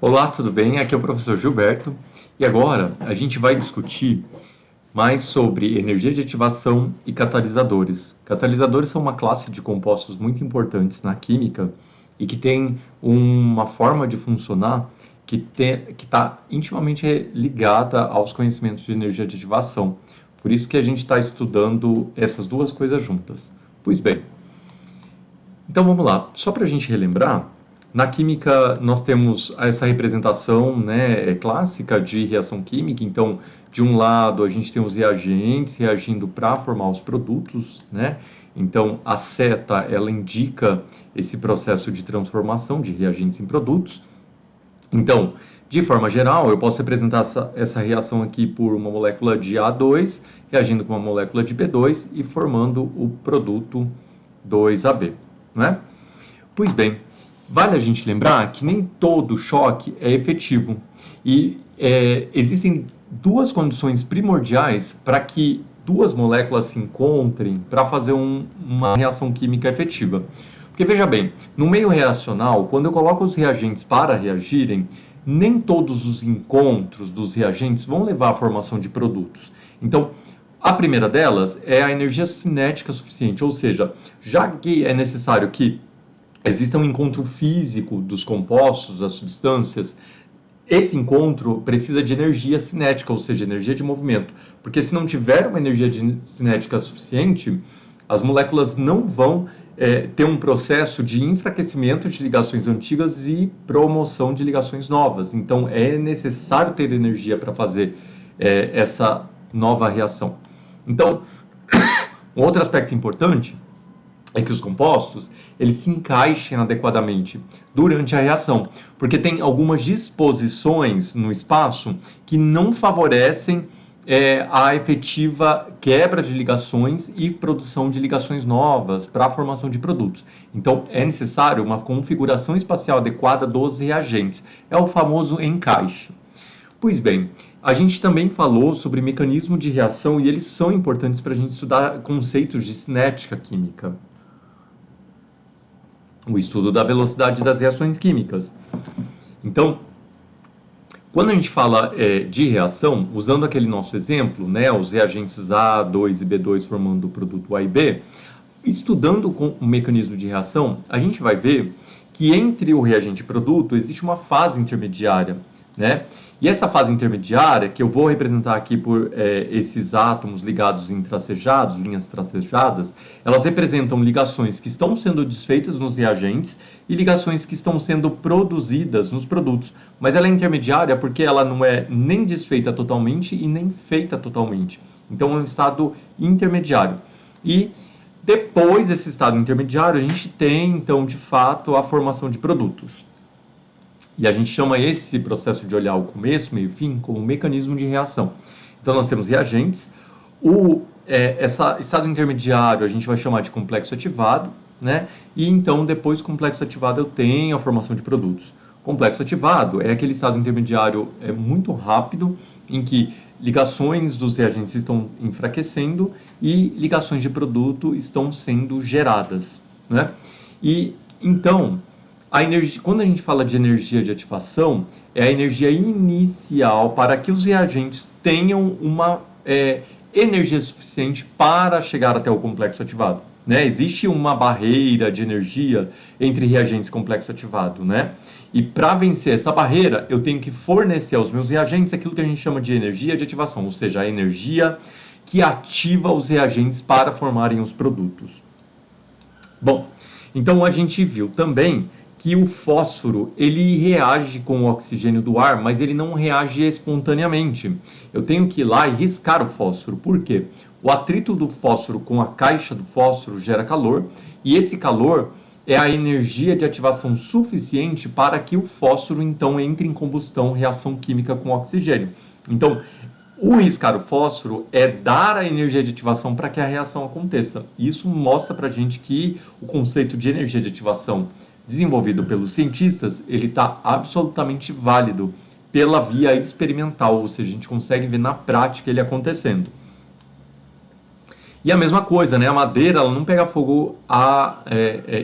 Olá, tudo bem? Aqui é o professor Gilberto e agora a gente vai discutir mais sobre energia de ativação e catalisadores. Catalisadores são uma classe de compostos muito importantes na química e que tem uma forma de funcionar que está intimamente ligada aos conhecimentos de energia de ativação. Por isso que a gente está estudando essas duas coisas juntas. Pois bem, então vamos lá, só para a gente relembrar, na química nós temos essa representação, né, clássica de reação química. Então, de um lado a gente tem os reagentes reagindo para formar os produtos, né? Então a seta ela indica esse processo de transformação de reagentes em produtos. Então, de forma geral, eu posso representar essa reação aqui por uma molécula de A2 reagindo com uma molécula de B2 e formando o produto 2AB, né? Pois bem, vale a gente lembrar que nem todo choque é efetivo e existem duas condições primordiais para que duas moléculas se encontrem para fazer uma reação química efetiva. Porque veja bem, no meio reacional, quando eu coloco os reagentes para reagirem, nem todos os encontros dos reagentes vão levar à formação de produtos. Então, a primeira delas é a energia cinética suficiente, ou seja, já que é necessário que exista um encontro físico dos compostos, das substâncias, esse encontro precisa de energia cinética, ou seja, energia de movimento. Porque se não tiver uma energia cinética suficiente, as moléculas não vão ter um processo de enfraquecimento de ligações antigas e promoção de ligações novas. Então, é necessário ter energia para fazer essa nova reação. Então, um outro aspecto importante é que os compostos eles se encaixem adequadamente durante a reação, porque tem algumas disposições no espaço que não favorecem a efetiva quebra de ligações e produção de ligações novas para a formação de produtos. Então, é necessário uma configuração espacial adequada dos reagentes. É o famoso encaixe. Pois bem, a gente também falou sobre mecanismo de reação e eles são importantes para a gente estudar conceitos de cinética química, o estudo da velocidade das reações químicas. Então, quando a gente fala de reação, usando aquele nosso exemplo, né, os reagentes A, 2 e B2 formando o produto A e B, estudando com o mecanismo de reação, a gente vai ver que entre o reagente e produto existe uma fase intermediária, né? E essa fase intermediária, que eu vou representar aqui por esses átomos ligados em tracejados, linhas tracejadas, elas representam ligações que estão sendo desfeitas nos reagentes e ligações que estão sendo produzidas nos produtos. Mas ela é intermediária porque ela não é nem desfeita totalmente e nem feita totalmente. Então é um estado intermediário. E depois desse estado intermediário, a gente tem, então, de fato, a formação de produtos. E a gente chama esse processo de olhar o começo, meio e fim, como mecanismo de reação. Então, nós temos reagentes. Esse estado intermediário a gente vai chamar de complexo ativado, né? E então, depois do complexo ativado, eu tenho a formação de produtos. Complexo ativado é aquele estado intermediário muito rápido, em que ligações dos reagentes estão enfraquecendo e ligações de produto estão sendo geradas, né? E então, quando a gente fala de energia de ativação, é a energia inicial para que os reagentes tenham uma energia suficiente para chegar até o complexo ativado, né? Existe uma barreira de energia entre reagentes e complexo ativado, né? E para vencer essa barreira, eu tenho que fornecer aos meus reagentes aquilo que a gente chama de energia de ativação, ou seja, a energia que ativa os reagentes para formarem os produtos. Bom, então a gente viu também que o fósforo ele reage com o oxigênio do ar, mas ele não reage espontaneamente. Eu tenho que ir lá e riscar o fósforo. Por quê? O atrito do fósforo com a caixa do fósforo gera calor, e esse calor é a energia de ativação suficiente para que o fósforo então entre em combustão, reação química com oxigênio. Então, o riscar o fósforo é dar a energia de ativação para que a reação aconteça. Isso mostra para a gente que o conceito de energia de ativação desenvolvido pelos cientistas, ele está absolutamente válido pela via experimental, ou seja, a gente consegue ver na prática ele acontecendo. E a mesma coisa, né? A madeira ela não pega fogo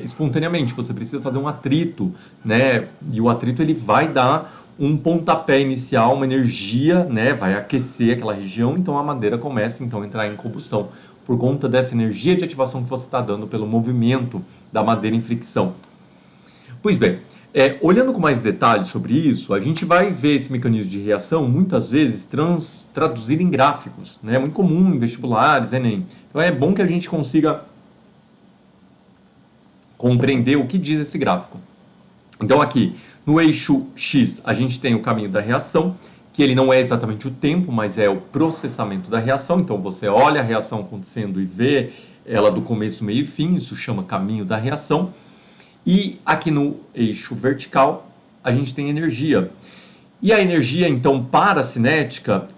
espontaneamente. Você precisa fazer um atrito, né? E o atrito ele vai dar um pontapé inicial, uma energia, né? Vai aquecer aquela região. Então a madeira começa então a entrar em combustão por conta dessa energia de ativação que você está dando pelo movimento da madeira em fricção. Pois bem, olhando com mais detalhes sobre isso, a gente vai ver esse mecanismo de reação muitas vezes traduzido em gráficos, né? É muito comum em vestibulares, Enem. Então é bom que a gente consiga compreender o que diz esse gráfico. Então aqui, no eixo X, a gente tem o caminho da reação, que ele não é exatamente o tempo, mas é o processamento da reação. Então você olha a reação acontecendo e vê ela do começo, meio e fim, isso chama caminho da reação. E aqui no eixo vertical, a gente tem energia. E a energia, então, paracinética,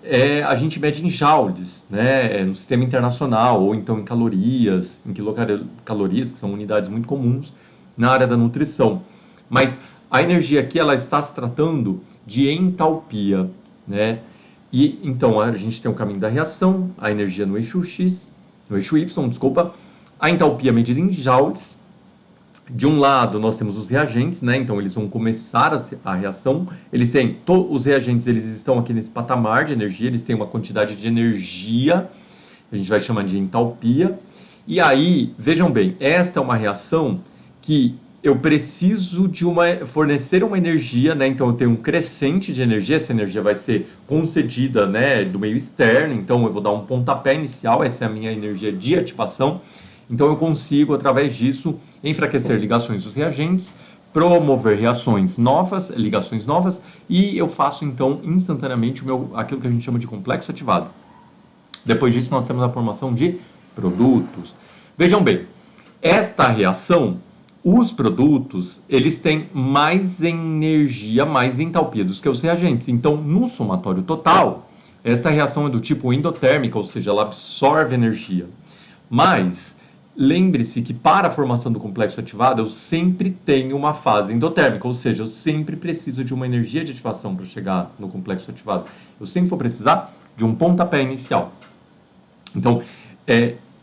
a gente mede em joules, né? No sistema internacional, ou então em calorias, em quilocalorias, que são unidades muito comuns na área da nutrição. Mas a energia aqui, ela está se tratando de entalpia, né? E então a gente tem o caminho da reação, a energia no eixo X, no eixo Y, desculpa, a entalpia medida em joules. De um lado, nós temos os reagentes, né? Então, eles vão começar a reação. Eles têm, os reagentes, eles estão aqui nesse patamar de energia, eles têm uma quantidade de energia, a gente vai chamar de entalpia. E aí, vejam bem, esta é uma reação que eu preciso fornecer uma energia, né? Então, eu tenho um crescente de energia, essa energia vai ser concedida, né, do meio externo, então eu vou dar um pontapé inicial, essa é a minha energia de ativação. Então eu consigo, através disso, enfraquecer ligações dos reagentes, promover ligações novas, e eu faço então instantaneamente aquilo que a gente chama de complexo ativado. Depois disso nós temos a formação de produtos. Vejam bem, esta reação, os produtos, eles têm mais energia, mais entalpia do que os reagentes. Então, no somatório total, esta reação é do tipo endotérmica, ou seja, ela absorve energia. Mas lembre-se que para a formação do complexo ativado eu sempre tenho uma fase endotérmica, ou seja, eu sempre preciso de uma energia de ativação para chegar no complexo ativado. Eu sempre vou precisar de um pontapé inicial. Então,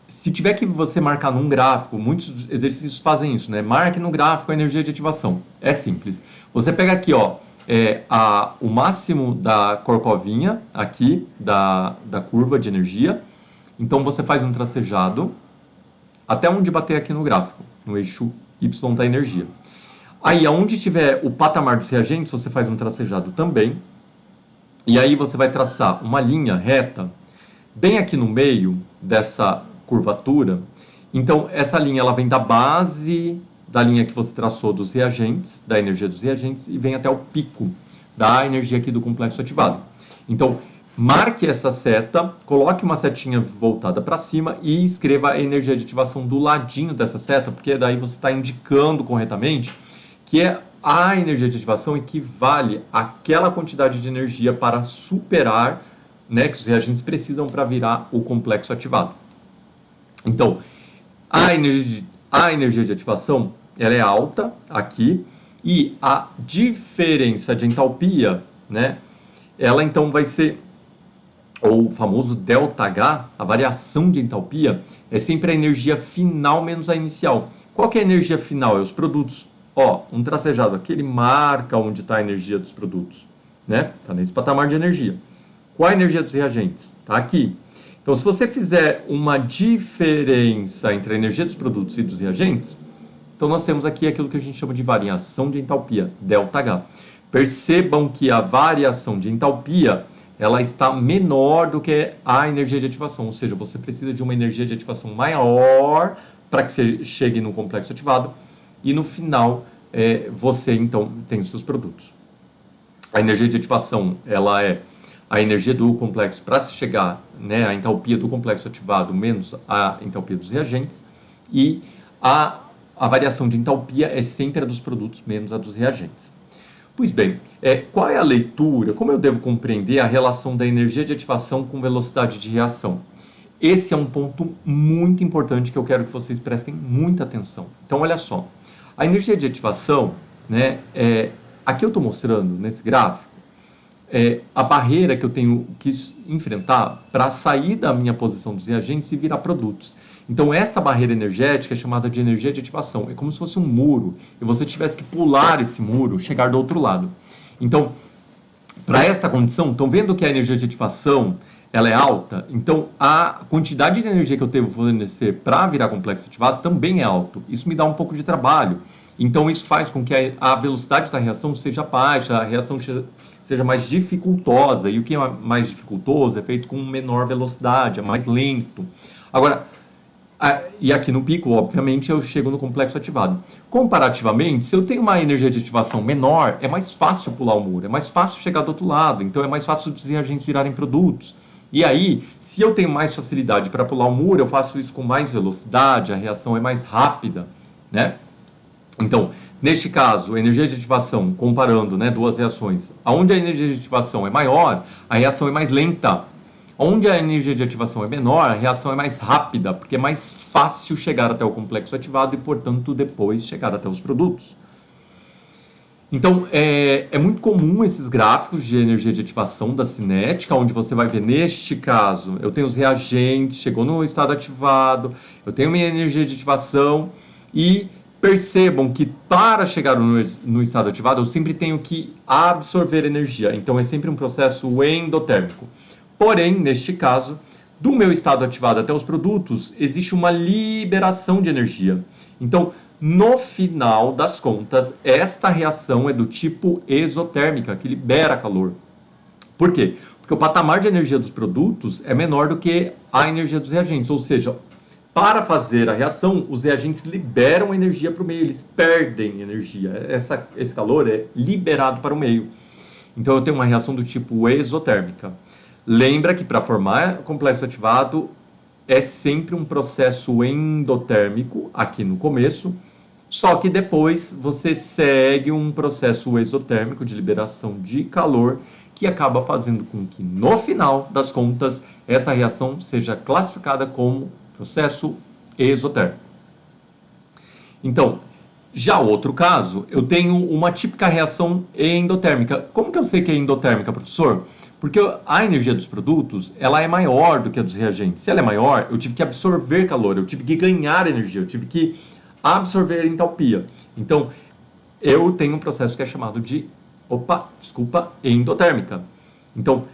se tiver que você marcar num gráfico, muitos exercícios fazem isso, né? Marque no gráfico a energia de ativação. É simples. Você pega aqui, ó, o máximo da corcovinha aqui da curva de energia. Então você faz um tracejado até onde bater aqui no gráfico, no eixo Y da energia. Aí, aonde tiver o patamar dos reagentes, você faz um tracejado também. E aí você vai traçar uma linha reta bem aqui no meio dessa curvatura. Então, essa linha ela vem da base da linha que você traçou dos reagentes, da energia dos reagentes, e vem até o pico da energia aqui do complexo ativado. Então, marque essa seta, coloque uma setinha voltada para cima e escreva a energia de ativação do ladinho dessa seta, porque daí você está indicando corretamente que a energia de ativação equivale àquela quantidade de energia para superar, né, que os reagentes precisam para virar o complexo ativado. Então, a energia de ativação ela é alta aqui e a diferença de entalpia, né, ela então vai ser ou o famoso ΔH, a variação de entalpia, é sempre a energia final menos a inicial. Qual que é a energia final? É os produtos. Ó, um tracejado aqui, ele marca onde está a energia dos produtos, né? Está nesse patamar de energia. Qual a energia dos reagentes? Está aqui. Então, se você fizer uma diferença entre a energia dos produtos e dos reagentes, então nós temos aqui aquilo que a gente chama de variação de entalpia, ΔH. Percebam que a variação de entalpia ela está menor do que a energia de ativação, ou seja, você precisa de uma energia de ativação maior para que você chegue no complexo ativado e no final você então tem os seus produtos. A energia de ativação ela é a energia do complexo para se chegar, né, a entalpia do complexo ativado menos a entalpia dos reagentes, e a variação de entalpia é sempre a dos produtos menos a dos reagentes. Pois bem, qual é a leitura? Como eu devo compreender a relação da energia de ativação com velocidade de reação? Esse é um ponto muito importante que eu quero que vocês prestem muita atenção. Então, olha só. A energia de ativação, né, aqui eu estou mostrando nesse gráfico, a barreira que eu tenho que enfrentar para sair da minha posição dos reagentes e virar produtos. Então, esta barreira energética é chamada de energia de ativação. É como se fosse um muro e você tivesse que pular esse muro, chegar do outro lado. Então, para esta condição, estão vendo que a energia de ativação ela é alta? Então, a quantidade de energia que eu devo fornecer para virar complexo ativado também é alto. Isso me dá um pouco de trabalho. Então, isso faz com que a velocidade da reação seja baixa, a reação seja mais dificultosa. E o que é mais dificultoso é feito com menor velocidade, é mais lento. Agora, e aqui no pico, obviamente, eu chego no complexo ativado. Comparativamente, se eu tenho uma energia de ativação menor, é mais fácil pular o muro, é mais fácil chegar do outro lado, então é mais fácil os reagentes virarem produtos. E aí, se eu tenho mais facilidade para pular o muro, eu faço isso com mais velocidade, a reação é mais rápida, né? Então, neste caso, a energia de ativação, comparando, né, duas reações, onde a energia de ativação é maior, a reação é mais lenta. Onde a energia de ativação é menor, a reação é mais rápida, porque é mais fácil chegar até o complexo ativado e, portanto, depois chegar até os produtos. Então, é muito comum esses gráficos de energia de ativação da cinética, onde você vai ver, neste caso, eu tenho os reagentes, chegou no estado ativado, eu tenho minha energia de ativação e percebam que para chegar no estado ativado, eu sempre tenho que absorver energia. Então, é sempre um processo endotérmico. Porém, neste caso, do meu estado ativado até os produtos, existe uma liberação de energia. Então, no final das contas, esta reação é do tipo exotérmica, que libera calor. Por quê? Porque o patamar de energia dos produtos é menor do que a energia dos reagentes. Ou seja, para fazer a reação, os reagentes liberam energia para o meio, eles perdem energia. Esse calor é liberado para o meio. Então, eu tenho uma reação do tipo exotérmica. Lembra que para formar complexo ativado é sempre um processo endotérmico aqui no começo, só que depois você segue um processo exotérmico de liberação de calor que acaba fazendo com que no final das contas essa reação seja classificada como processo exotérmico. Então, já o outro caso, eu tenho uma típica reação endotérmica. Como que eu sei que é endotérmica, professor? Porque a energia dos produtos, ela é maior do que a dos reagentes. Se ela é maior, eu tive que absorver calor, eu tive que ganhar energia, eu tive que absorver entalpia. Então, eu tenho um processo que é chamado de, endotérmica. Então,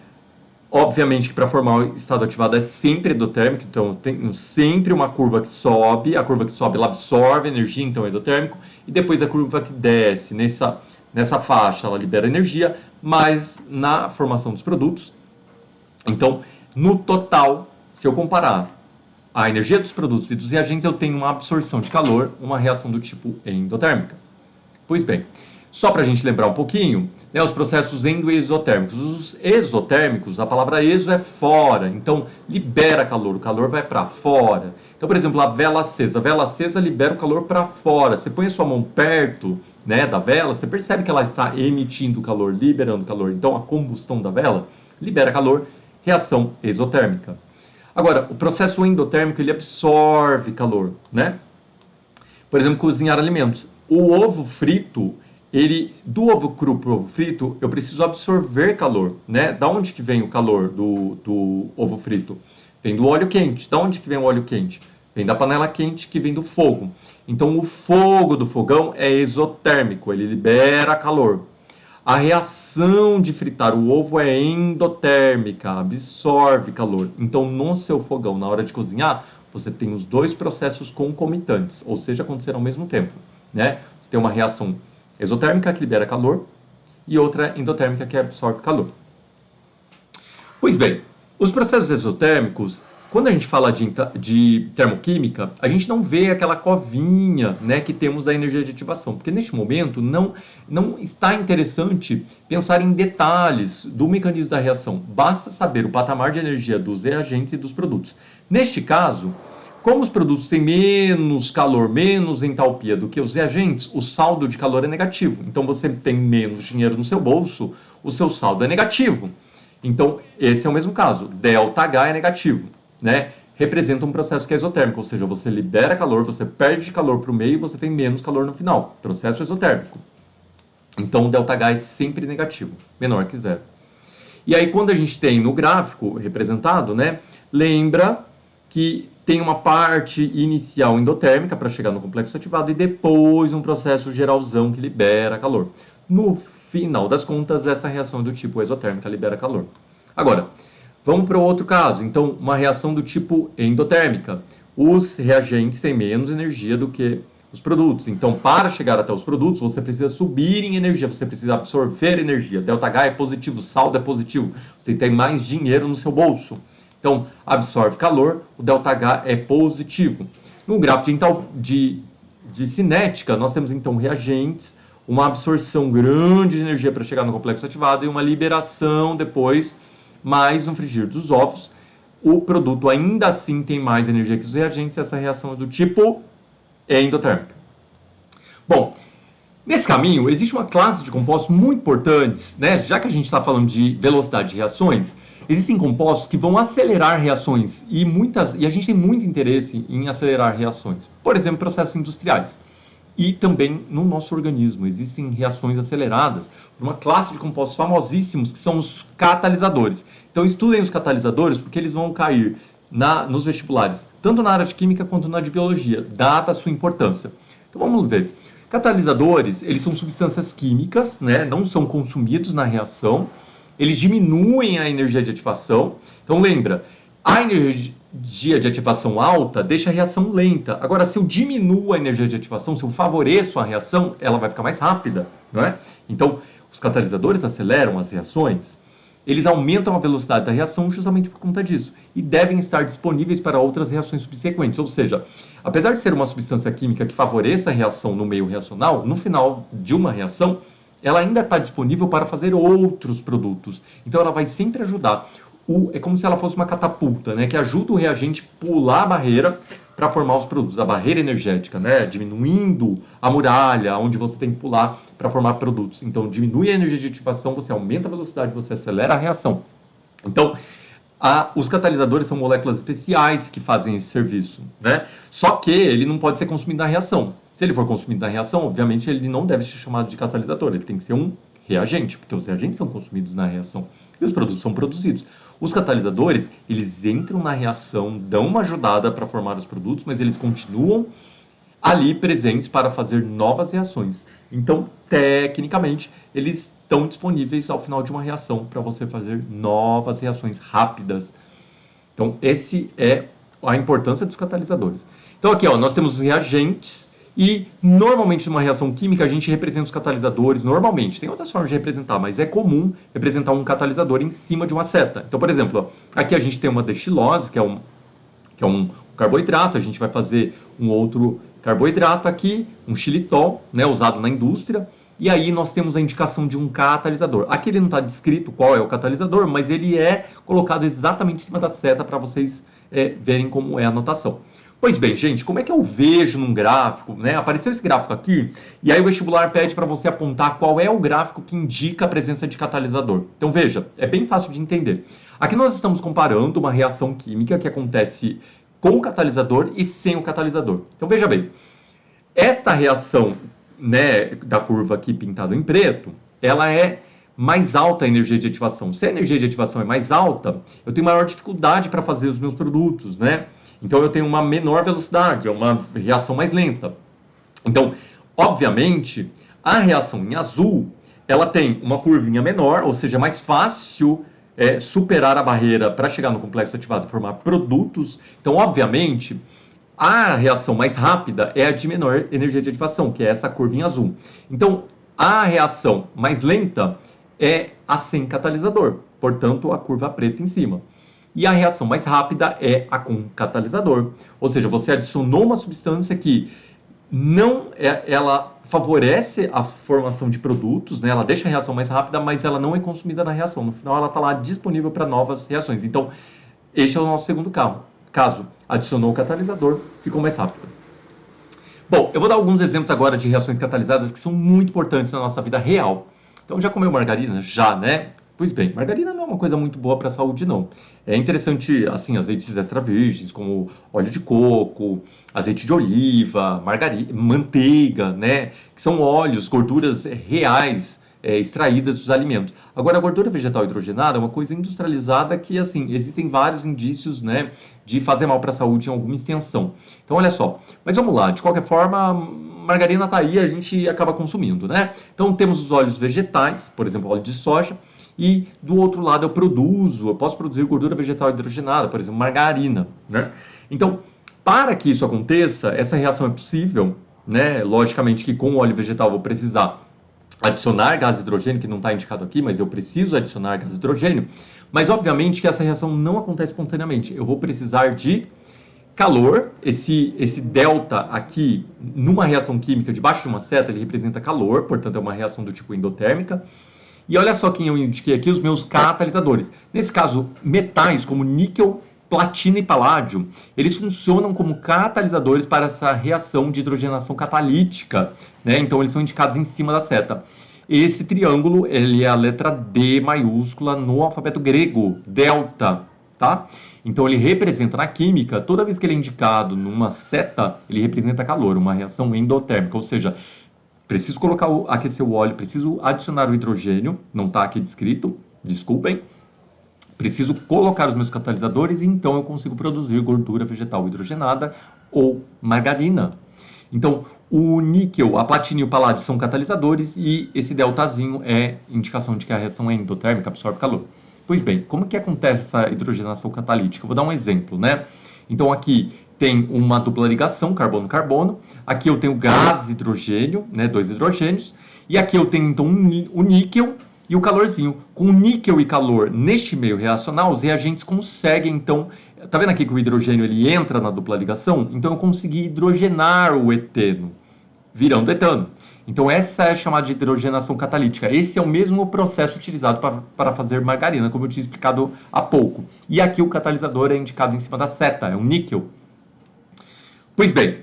obviamente que para formar o estado ativado é sempre endotérmico, então eu tenho sempre uma curva que sobe, a curva que sobe ela absorve energia, então é endotérmico, e depois a curva que desce nessa faixa ela libera energia, mas na formação dos produtos. Então, no total, se eu comparar a energia dos produtos e dos reagentes, eu tenho uma absorção de calor, uma reação do tipo endotérmica. Pois bem, só para a gente lembrar um pouquinho, né, os processos endo e exotérmicos. Os exotérmicos, a palavra exo é fora, então libera calor, o calor vai para fora. Então, por exemplo, a vela acesa libera o calor para fora. Você põe a sua mão perto, né, da vela, você percebe que ela está emitindo calor, liberando calor. Então, a combustão da vela libera calor, reação exotérmica. Agora, o processo endotérmico, ele absorve calor, né? Por exemplo, cozinhar alimentos. O ovo frito, do ovo cru para o ovo frito, eu preciso absorver calor, né? Da onde que vem o calor do ovo frito? Vem do óleo quente. Da onde que vem o óleo quente? Vem da panela quente, que vem do fogo. Então, o fogo do fogão é exotérmico, ele libera calor. A reação de fritar o ovo é endotérmica, absorve calor. Então, no seu fogão, na hora de cozinhar, você tem os dois processos concomitantes, ou seja, acontecerão ao mesmo tempo, né? Você tem uma reação exotérmica que libera calor e outra endotérmica que absorve calor. Pois bem, os processos exotérmicos, quando a gente fala de termoquímica, a gente não vê aquela covinha, né, que temos da energia de ativação, porque neste momento não está interessante pensar em detalhes do mecanismo da reação, basta saber o patamar de energia dos reagentes e dos produtos. Neste caso, como os produtos têm menos calor, menos entalpia do que os reagentes, o saldo de calor é negativo. Então, você tem menos dinheiro no seu bolso, o seu saldo é negativo. Então, esse é o mesmo caso. ΔH é negativo, né? Representa um processo que é exotérmico, ou seja, você libera calor, você perde calor para o meio e você tem menos calor no final. Processo exotérmico. Então, ΔH é sempre negativo, menor que zero. E aí, quando a gente tem no gráfico representado, né, lembra que tem uma parte inicial endotérmica para chegar no complexo ativado e depois um processo geralzão que libera calor. No final das contas, essa reação é do tipo exotérmica, libera calor. Agora, vamos para o outro caso. Então, uma reação do tipo endotérmica. Os reagentes têm menos energia do que os produtos. Então, para chegar até os produtos, você precisa subir em energia, você precisa absorver energia. ΔH é positivo, saldo é positivo. Você tem mais dinheiro no seu bolso. Então, absorve calor, o ΔH é positivo. No gráfico de cinética, nós temos então reagentes, uma absorção grande de energia para chegar no complexo ativado e uma liberação depois, mas no frigir dos ovos, o produto ainda assim tem mais energia que os reagentes, essa reação é do tipo endotérmica. Bom, nesse caminho, existe uma classe de compostos muito importantes, né? Já que a gente está falando de velocidade de reações, existem compostos que vão acelerar reações e a gente tem muito interesse em acelerar reações. Por exemplo, processos industriais. E também no nosso organismo existem reações aceleradas por uma classe de compostos famosíssimos que são os catalisadores. Então estudem os catalisadores porque eles vão cair nos vestibulares, tanto na área de química quanto na de biologia, dada a sua importância. Então vamos ver. Catalisadores, eles são substâncias químicas, né? Não são consumidos na reação, eles diminuem a energia de ativação. Então lembra, a energia de ativação alta deixa a reação lenta. Agora, se eu diminuo a energia de ativação, se eu favoreço a reação, ela vai ficar mais rápida, não é? Então, os catalisadores aceleram as reações, eles aumentam a velocidade da reação justamente por conta disso e devem estar disponíveis para outras reações subsequentes. Ou seja, apesar de ser uma substância química que favoreça a reação no meio reacional, no final de uma reação, ela ainda está disponível para fazer outros produtos. Então, ela vai sempre ajudar. É como se ela fosse uma catapulta, né, que ajuda o reagente a pular a barreira para formar os produtos, a barreira energética, né, diminuindo a muralha onde você tem que pular para formar produtos. Então, diminui a energia de ativação, você aumenta a velocidade, você acelera a reação. Então, os catalisadores são moléculas especiais que fazem esse serviço, né? Só que ele não pode ser consumido na reação. Se ele for consumido na reação, obviamente ele não deve ser chamado de catalisador, ele tem que ser um reagente, porque os reagentes são consumidos na reação e os produtos são produzidos. Os catalisadores, eles entram na reação, dão uma ajudada para formar os produtos, mas eles continuam ali presentes para fazer novas reações. Então, tecnicamente, eles estão disponíveis ao final de uma reação para você fazer novas reações rápidas. Então, esse é a importância dos catalisadores. Então, aqui, ó, nós temos os reagentes e, normalmente, numa reação química, a gente representa os catalisadores, normalmente. Tem outras formas de representar, mas é comum representar um catalisador em cima de uma seta. Então, por exemplo, ó, aqui a gente tem uma destilose, que é um carboidrato, a gente vai fazer um outro carboidrato aqui, um xilitol, né, usado na indústria, e aí nós temos a indicação de um catalisador. Aqui ele não está descrito qual é o catalisador, mas ele é colocado exatamente em cima da seta para vocês verem como é a notação. Pois bem, gente, como é que eu vejo num gráfico, né? Apareceu esse gráfico aqui, e aí o vestibular pede para você apontar qual é o gráfico que indica a presença de catalisador. Então veja, é bem fácil de entender. Aqui nós estamos comparando uma reação química que acontece com o catalisador e sem o catalisador. Então veja bem, esta reação, né, da curva aqui pintada em preto, ela é mais alta a energia de ativação. Se a energia de ativação é mais alta, eu tenho maior dificuldade para fazer os meus produtos, né? Então eu tenho uma menor velocidade, é uma reação mais lenta. Então, obviamente, a reação em azul, ela tem uma curvinha menor, ou seja, é mais fácil superar a barreira para chegar no complexo ativado e formar produtos. Então, obviamente, a reação mais rápida é a de menor energia de ativação, que é essa curva azul. Então, a reação mais lenta é a sem catalisador, portanto, a curva preta em cima. E a reação mais rápida é a com catalisador, ou seja, você adicionou uma substância que ela favorece a formação de produtos, né? Ela deixa a reação mais rápida, mas ela não é consumida na reação. No final, ela está lá disponível para novas reações. Então, este é o nosso segundo caso. Adicionou o catalisador, ficou mais rápido. Bom, eu vou dar alguns exemplos agora de reações catalisadas que são muito importantes na nossa vida real. Então, já comeu margarina? Já, né? Pois bem, margarina não é uma coisa muito boa para a saúde, não. É interessante, assim, azeites extra virgens, como óleo de coco, azeite de oliva, margarina, manteiga, né? Que são óleos, gorduras reais, extraídas dos alimentos. Agora, a gordura vegetal hidrogenada é uma coisa industrializada que, assim, existem vários indícios, né, de fazer mal para a saúde em alguma extensão. Então, olha só. Mas vamos lá, de qualquer forma, margarina tá aí, a gente acaba consumindo, né? Então, temos os óleos vegetais, por exemplo, óleo de soja, e do outro lado eu posso produzir gordura vegetal hidrogenada, por exemplo, margarina, né? Então, para que isso aconteça, essa reação é possível, né? Logicamente que com o óleo vegetal eu vou precisar adicionar gás hidrogênio, que não está indicado aqui, mas eu preciso adicionar gás hidrogênio. Mas, obviamente, que essa reação não acontece espontaneamente. Eu vou precisar de calor. Esse delta aqui, numa reação química debaixo de uma seta, ele representa calor, portanto, é uma reação do tipo endotérmica. E olha só quem eu indiquei aqui, os meus catalisadores. Nesse caso, metais como níquel, platina e paládio, eles funcionam como catalisadores para essa reação de hidrogenação catalítica, né? Então, eles são indicados em cima da seta. Esse triângulo, ele é a letra D maiúscula no alfabeto grego, delta, tá? Então, ele representa na química, toda vez que ele é indicado numa seta, ele representa calor, uma reação endotérmica, ou seja, preciso aquecer o óleo, preciso adicionar o hidrogênio, não está aqui descrito, desculpem. Preciso colocar os meus catalisadores e então eu consigo produzir gordura vegetal hidrogenada ou margarina. Então, o níquel, a platina e o paládio são catalisadores e esse deltazinho é indicação de que a reação é endotérmica, absorve calor. Pois bem, como que acontece essa hidrogenação catalítica? Eu vou dar um exemplo, né? Então, aqui tem uma dupla ligação, carbono-carbono. Aqui eu tenho gás hidrogênio, né, 2 hidrogênios. E aqui eu tenho, então, o níquel e o calorzinho. Com níquel e calor neste meio reacional, os reagentes conseguem, então... Tá vendo aqui que o hidrogênio ele entra na dupla ligação? Então, eu consegui hidrogenar o eteno, virando etano. Então, essa é chamada de hidrogenação catalítica. Esse é o mesmo processo utilizado para fazer margarina, como eu tinha explicado há pouco. E aqui o catalisador é indicado em cima da seta, é o níquel. Pois bem,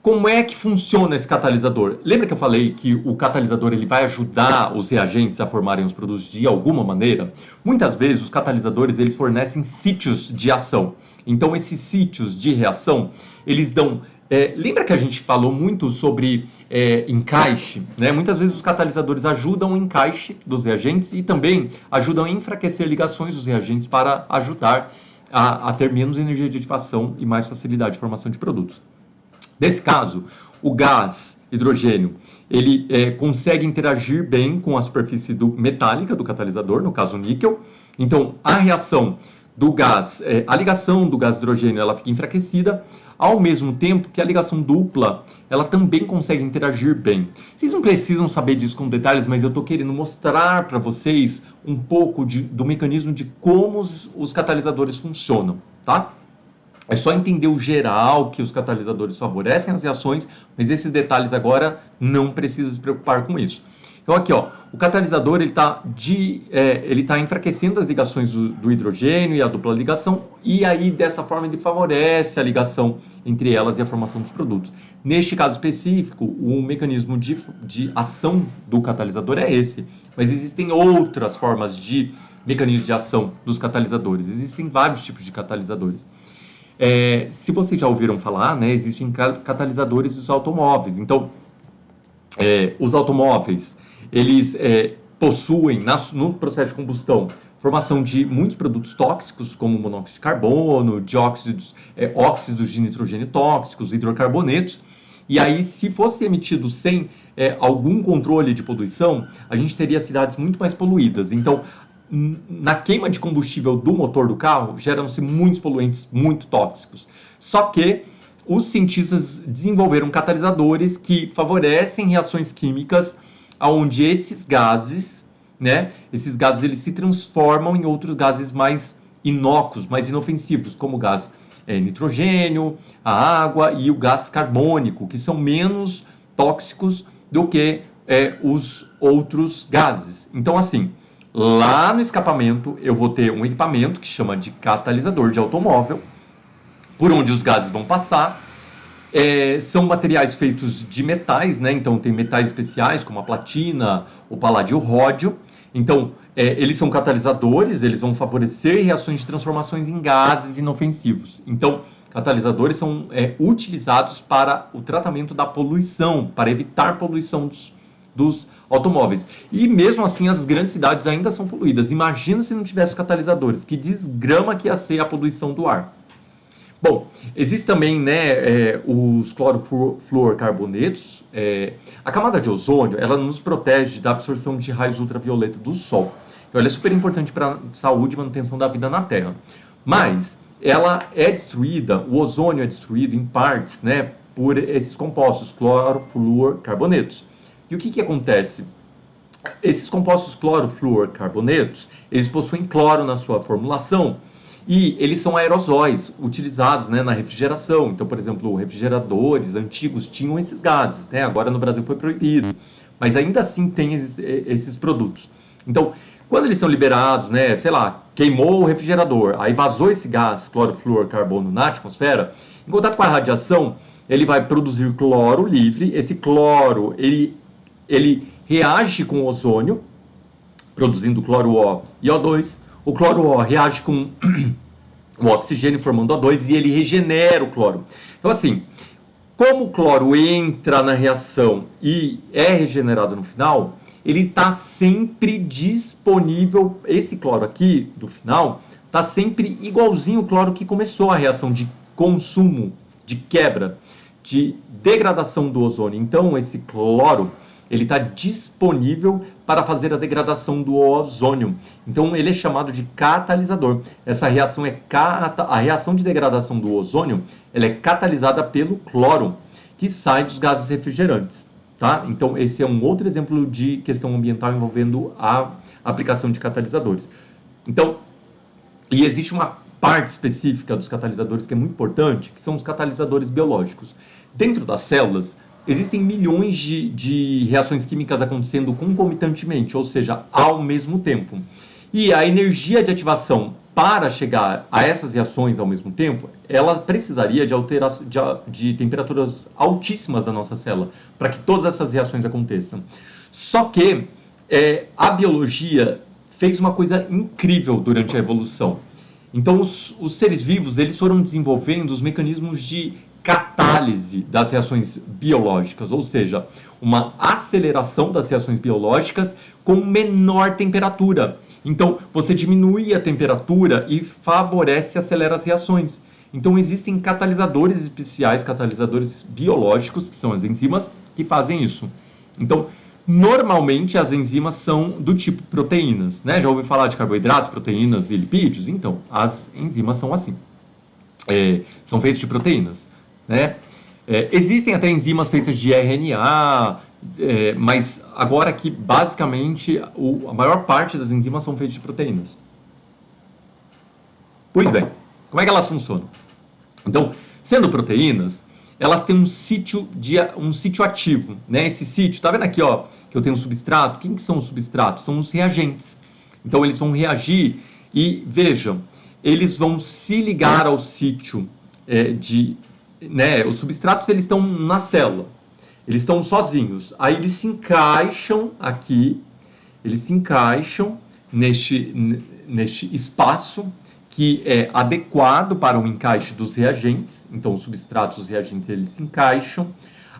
como é que funciona esse catalisador? Lembra que eu falei que o catalisador ele vai ajudar os reagentes a formarem os produtos de alguma maneira? Muitas vezes os catalisadores eles fornecem sítios de ação. Então esses sítios de reação, eles dão... lembra que a gente falou muito sobre encaixe? Né? Muitas vezes os catalisadores ajudam o encaixe dos reagentes e também ajudam a enfraquecer ligações dos reagentes para ajudar a ter menos energia de ativação e mais facilidade de formação de produtos. Nesse caso, o gás hidrogênio, ele consegue interagir bem com a superfície metálica do catalisador, no caso o níquel. Então, a reação do gás, a ligação do gás hidrogênio, ela fica enfraquecida, ao mesmo tempo que a ligação dupla, ela também consegue interagir bem. Vocês não precisam saber disso com detalhes, mas eu estou querendo mostrar para vocês um pouco do mecanismo de como os catalisadores funcionam, tá? É só entender o geral, que os catalisadores favorecem as reações, mas esses detalhes agora não precisa se preocupar com isso. Então aqui, ó, o catalisador ele tá enfraquecendo as ligações do hidrogênio e a dupla ligação, e aí dessa forma ele favorece a ligação entre elas e a formação dos produtos. Neste caso específico, o mecanismo de ação do catalisador é esse, mas existem outras formas de mecanismo de ação dos catalisadores. Existem vários tipos de catalisadores. Se vocês já ouviram falar, né, existem catalisadores dos automóveis. Então, os automóveis, eles possuem, no processo de combustão, formação de muitos produtos tóxicos, como monóxido de carbono, óxidos de nitrogênio tóxicos, hidrocarbonetos. E aí, se fosse emitido sem algum controle de poluição, a gente teria cidades muito mais poluídas. Então, na queima de combustível do motor do carro, geram-se muitos poluentes muito tóxicos. Só que os cientistas desenvolveram catalisadores que favorecem reações químicas onde esses gases, né, eles se transformam em outros gases mais inócuos, mais inofensivos, como o gás nitrogênio, a água e o gás carbônico, que são menos tóxicos do que os outros gases. Então, assim, lá no escapamento, eu vou ter um equipamento que chama de catalisador de automóvel, por onde os gases vão passar. São materiais feitos de metais, né? Então tem metais especiais como a platina, o paládio e o ródio. Então, eles são catalisadores, eles vão favorecer reações de transformações em gases inofensivos. Então, catalisadores são utilizados para o tratamento da poluição, para evitar poluição dos automóveis. E mesmo assim as grandes cidades ainda são poluídas. Imagina se não tivesse os catalisadores, que desgrama que ia ser a poluição do ar. Bom, existe também, né, os clorofluorcarbonetos. A camada de ozônio, ela nos protege da absorção de raios ultravioleta do Sol. Então, ela é super importante para a saúde e manutenção da vida na Terra. Mas ela é destruída, o ozônio é destruído em partes, né, por esses compostos, clorofluorcarbonetos. E o que acontece? Esses compostos clorofluorcarbonetos, eles possuem cloro na sua formulação e eles são aerosóis utilizados, né, na refrigeração. Então, por exemplo, refrigeradores antigos tinham esses gases, né? Agora no Brasil foi proibido, mas ainda assim tem esses produtos. Então, quando eles são liberados, né, sei lá, queimou o refrigerador, aí vazou esse gás, clorofluorcarbono, na atmosfera, em contato com a radiação, ele vai produzir cloro livre. Esse cloro, ele reage com o ozônio, produzindo cloro O e O2. O cloro O reage com o oxigênio, formando O2, e ele regenera o cloro. Então, assim, como o cloro entra na reação e é regenerado no final, ele está sempre disponível. Esse cloro aqui, do final, está sempre igualzinho o cloro que começou a reação de consumo, de quebra, de degradação do ozônio. Então, esse cloro, ele está disponível para fazer a degradação do ozônio. Então, ele é chamado de catalisador. Essa reação a reação de degradação do ozônio, ela é catalisada pelo cloro, que sai dos gases refrigerantes. Tá? Então, esse é um outro exemplo de questão ambiental envolvendo a aplicação de catalisadores. Então, e existe uma parte específica dos catalisadores que é muito importante, que são os catalisadores biológicos. Dentro das células, existem milhões de reações químicas acontecendo concomitantemente, ou seja, ao mesmo tempo. E a energia de ativação para chegar a essas reações ao mesmo tempo, ela precisaria de temperaturas altíssimas da nossa célula, para que todas essas reações aconteçam. Só que a biologia fez uma coisa incrível durante a evolução. Então, os seres vivos, eles foram desenvolvendo os mecanismos de catálise das reações biológicas, ou seja, uma aceleração das reações biológicas com menor temperatura. Então, você diminui a temperatura e favorece e acelera as reações. Então, existem catalisadores especiais, catalisadores biológicos, que são as enzimas, que fazem isso. Então, normalmente as enzimas são do tipo proteínas, né? Já ouviu falar de carboidratos, proteínas e lipídios? Então, as enzimas são assim. São feitas de proteínas, né? Existem até enzimas feitas de RNA, mas agora que basicamente a maior parte das enzimas são feitas de proteínas. Pois bem, como é que elas funcionam? Então, sendo proteínas, elas têm um sítio ativo, né? Esse sítio, tá vendo aqui, ó, que eu tenho um substrato? Quem que são os substratos? São os reagentes. Então, eles vão reagir e, vejam, eles vão se ligar ao sítio os substratos, eles estão na célula, eles estão sozinhos, aí eles se encaixam aqui, eles se encaixam neste espaço que é adequado para o encaixe dos reagentes. Então, os substratos, os reagentes, eles se encaixam.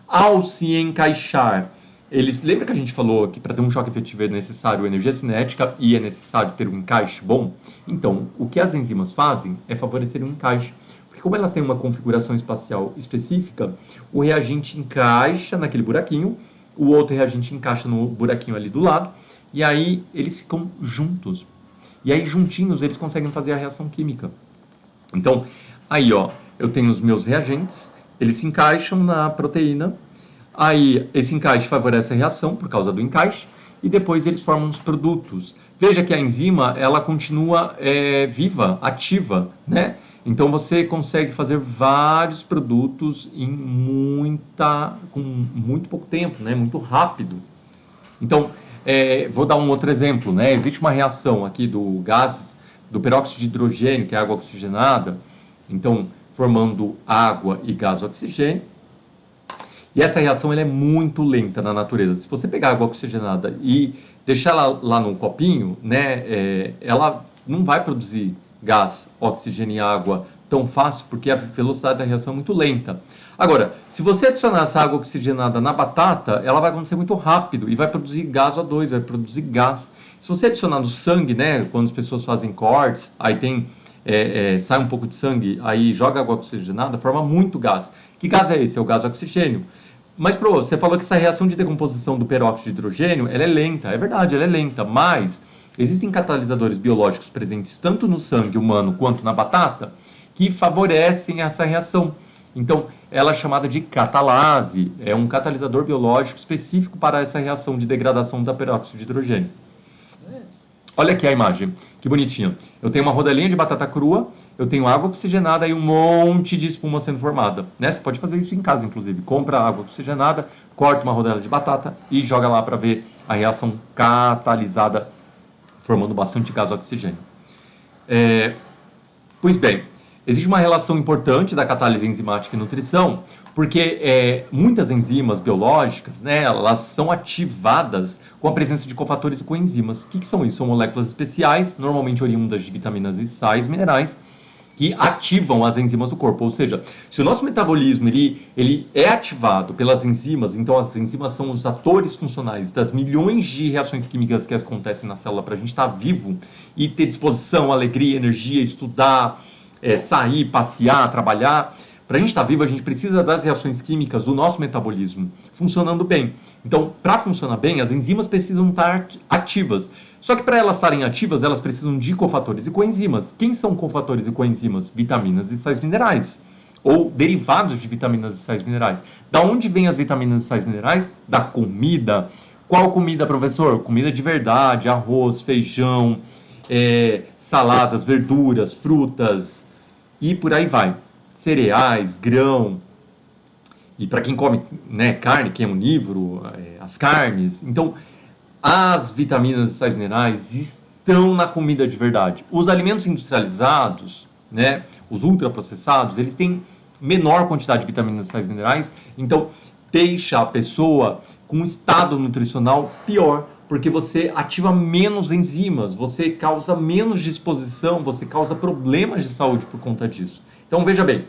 Ao se encaixar, lembra que a gente falou que para ter um choque efetivo é necessário energia cinética e é necessário ter um encaixe bom? Então, o que as enzimas fazem é favorecer um encaixe. Porque como elas têm uma configuração espacial específica, o reagente encaixa naquele buraquinho, o outro reagente encaixa no buraquinho ali do lado, e aí eles ficam juntos. E aí, juntinhos, eles conseguem fazer a reação química. Então, aí, ó, eu tenho os meus reagentes, eles se encaixam na proteína, aí esse encaixe favorece a reação por causa do encaixe, e depois eles formam os produtos. Veja que a enzima, ela continua viva, ativa, né? Então, você consegue fazer vários produtos com muito pouco tempo, né? Muito rápido. Então, vou dar um outro exemplo, né? Existe uma reação aqui do peróxido de hidrogênio, que é água oxigenada, então formando água e gás oxigênio. E essa reação ela é muito lenta na natureza. Se você pegar água oxigenada e deixar ela lá no copinho, né, ela não vai produzir gás, oxigênio e água tão fácil, porque a velocidade da reação é muito lenta. Agora, se você adicionar essa água oxigenada na batata, ela vai acontecer muito rápido e vai produzir gás O2, vai produzir gás. Se você adicionar no sangue, né, quando as pessoas fazem cortes, aí sai um pouco de sangue, aí joga água oxigenada, forma muito gás. Que gás é esse? É o gás oxigênio. Mas, você falou que essa reação de decomposição do peróxido de hidrogênio, ela é lenta. É verdade, ela é lenta, mas existem catalisadores biológicos presentes tanto no sangue humano quanto na batata que favorecem essa reação. Então, ela é chamada de catalase, é um catalisador biológico específico para essa reação de degradação da peróxido de hidrogênio. Olha aqui a imagem, que bonitinha. Eu tenho uma rodelinha de batata crua, eu tenho água oxigenada e um monte de espuma sendo formada. Né? Você pode fazer isso em casa, inclusive. Compra água oxigenada, corta uma rodela de batata e joga lá para ver a reação catalisada, formando bastante gás oxigênio. Pois bem, existe uma relação importante da catálise enzimática e nutrição, porque muitas enzimas biológicas, né, elas são ativadas com a presença de cofatores e coenzimas. O que são isso? São moléculas especiais, normalmente oriundas de vitaminas e sais minerais, que ativam as enzimas do corpo. Ou seja, se o nosso metabolismo ele é ativado pelas enzimas, então as enzimas são os atores funcionais das milhões de reações químicas que acontecem na célula para a gente estar vivo e ter disposição, alegria, energia, estudar, sair, passear, trabalhar. Para a gente estar vivo, a gente precisa das reações químicas do nosso metabolismo funcionando bem. Então, para funcionar bem, as enzimas precisam estar ativas. Só que para elas estarem ativas, elas precisam de cofatores e coenzimas. Quem são cofatores e coenzimas? Vitaminas e sais minerais, ou derivados de vitaminas e sais minerais. Da onde vêm as vitaminas e sais minerais? Da comida. Qual comida, professor? Comida de verdade, arroz, feijão, saladas, verduras, frutas e por aí vai. Cereais, grão, e para quem come, né, carne, quem é onívoro, as carnes. Então, as vitaminas e sais minerais estão na comida de verdade. Os alimentos industrializados, né, os ultraprocessados, eles têm menor quantidade de vitaminas e sais minerais, então deixa a pessoa com um estado nutricional pior, porque você ativa menos enzimas, você causa menos disposição, você causa problemas de saúde por conta disso. Então, veja bem,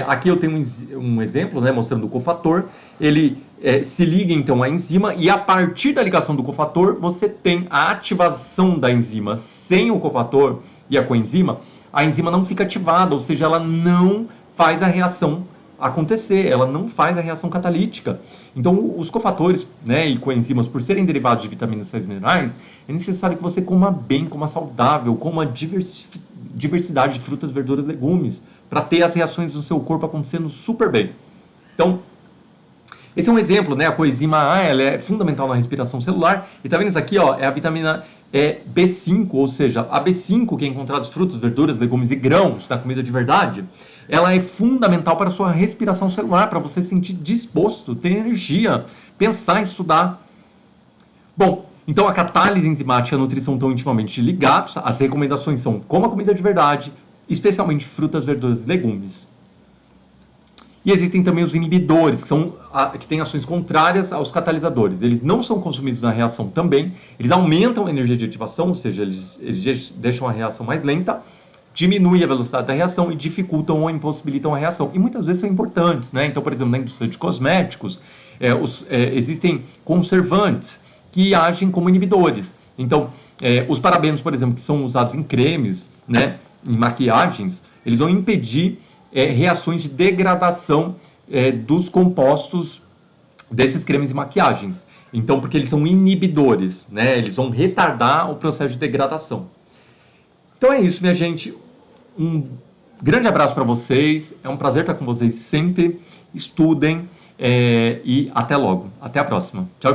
aqui eu tenho um exemplo, né, mostrando o cofator. Ele se liga, então, à enzima e, a partir da ligação do cofator, você tem a ativação da enzima. Sem o cofator e a coenzima, a enzima não fica ativada, ou seja, ela não faz a reação acontecer, ela não faz a reação catalítica. Então, os cofatores, né, e coenzimas, por serem derivados de vitaminas e sais minerais, é necessário que você coma bem, coma saudável, coma diversidade de frutas, verduras, legumes, para ter as reações do seu corpo acontecendo super bem. Então, esse é um exemplo, né? A coenzima A, ela é fundamental na respiração celular. E tá vendo isso aqui, ó? É a vitamina B5, ou seja, a B5, que é encontrada em frutas, verduras, legumes e grãos, da comida de verdade, ela é fundamental para a sua respiração celular, para você se sentir disposto, ter energia, pensar, estudar. Bom, então a catálise enzimática e a nutrição estão intimamente ligados. As recomendações são: coma comida de verdade, especialmente frutas, verduras e legumes. E existem também os inibidores, que têm ações contrárias aos catalisadores. Eles não são consumidos na reação também, eles aumentam a energia de ativação, ou seja, eles deixam a reação mais lenta, diminuem a velocidade da reação e dificultam ou impossibilitam a reação. E muitas vezes são importantes, né? Então, por exemplo, na indústria de cosméticos, existem conservantes que agem como inibidores. Então, os parabenos, por exemplo, que são usados em cremes, né, em maquiagens, eles vão impedir reações de degradação dos compostos desses cremes e maquiagens. Então, porque eles são inibidores, né? Eles vão retardar o processo de degradação. Então é isso, minha gente. Um grande abraço para vocês. É um prazer estar com vocês sempre. Estudem e até logo. Até a próxima. Tchau.